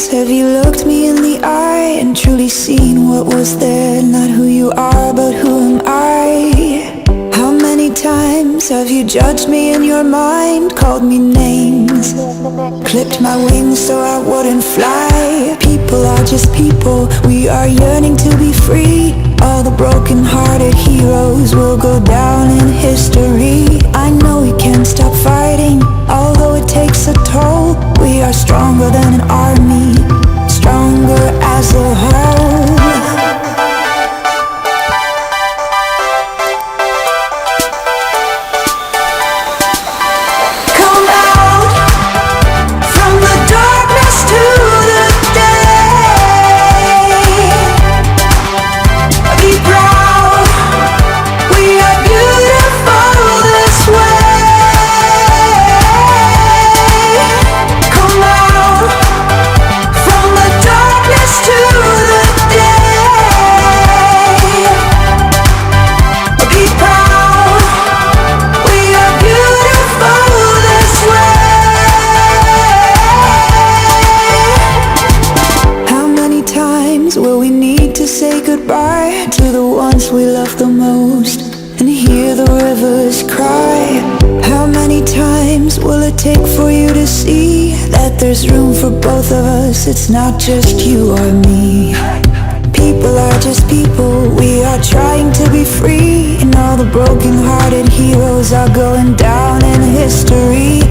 times have you looked me in the eye and truly seen what was there? Not who you are, but who am I? How many times have you judged me in your mind, called me names, clipped my wings so I wouldn't fly? People are just people, we are yearning to be free. All the broken-hearted heroes will go down in history. I know we can't stop fighting, although it takes a toll. We are stronger than an army, stronger as a whole. Will we need to say goodbye to the ones we love the most and hear the rivers cry? How many times will it take for you to see that there's room for both of us? It's not just you or me. People are just people, we are trying to be free, and all the broken-hearted heroes are going down in history.